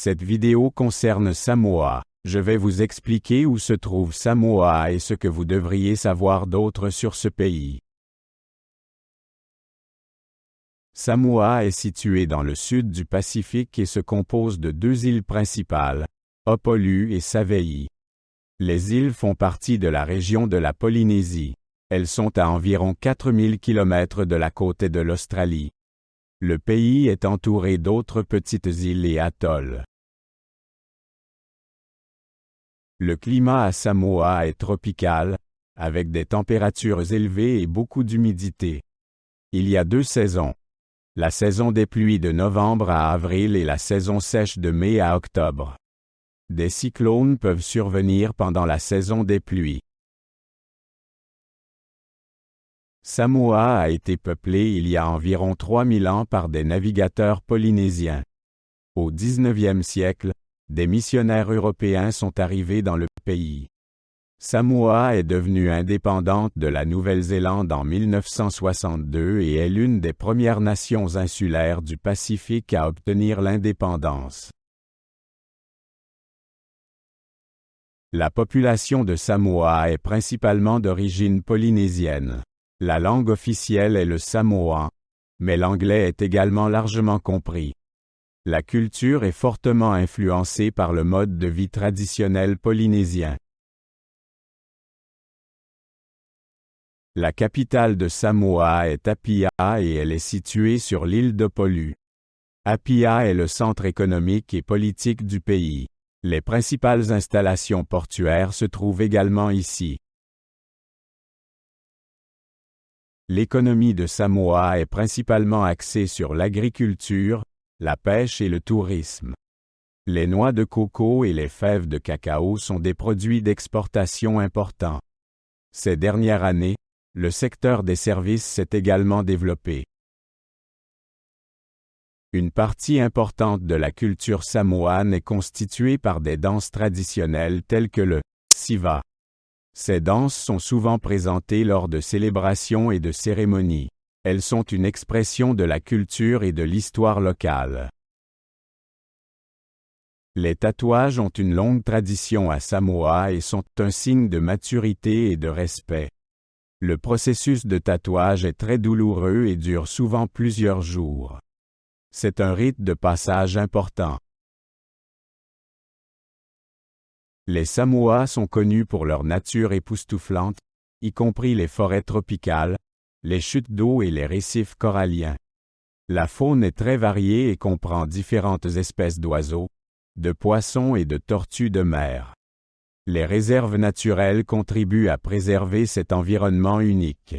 Cette vidéo concerne Samoa. Je vais vous expliquer où se trouve Samoa et ce que vous devriez savoir d'autre sur ce pays. Samoa est situé dans le sud du Pacifique et se compose de deux îles principales, Upolu et Savai'i. Les îles font partie de la région de la Polynésie. Elles sont à environ 4000 km de la côte de l'Australie. Le pays est entouré d'autres petites îles et atolls. Le climat à Samoa est tropical, avec des températures élevées et beaucoup d'humidité. Il y a deux saisons. La saison des pluies de novembre à avril et la saison sèche de mai à octobre. Des cyclones peuvent survenir pendant la saison des pluies. Samoa a été peuplée il y a environ 3000 ans par des navigateurs polynésiens. Au XIXe siècle, des missionnaires européens sont arrivés dans le pays. Samoa est devenue indépendante de la Nouvelle-Zélande en 1962 et est l'une des premières nations insulaires du Pacifique à obtenir l'indépendance. La population de Samoa est principalement d'origine polynésienne. La langue officielle est le samoan, mais l'anglais est également largement compris. La culture est fortement influencée par le mode de vie traditionnel polynésien. La capitale de Samoa est Apia et elle est située sur l'île d'Upolu. Apia est le centre économique et politique du pays. Les principales installations portuaires se trouvent également ici. L'économie de Samoa est principalement axée sur l'agriculture, la pêche et le tourisme. Les noix de coco et les fèves de cacao sont des produits d'exportation importants. Ces dernières années, le secteur des services s'est également développé. Une partie importante de la culture samoane est constituée par des danses traditionnelles telles que le siva. Ces danses sont souvent présentées lors de célébrations et de cérémonies. Elles sont une expression de la culture et de l'histoire locale. Les tatouages ont une longue tradition à Samoa et sont un signe de maturité et de respect. Le processus de tatouage est très douloureux et dure souvent plusieurs jours. C'est un rite de passage important. Les Samoa sont connus pour leur nature époustouflante, y compris les forêts tropicales, les chutes d'eau et les récifs coralliens. La faune est très variée et comprend différentes espèces d'oiseaux, de poissons et de tortues de mer. Les réserves naturelles contribuent à préserver cet environnement unique.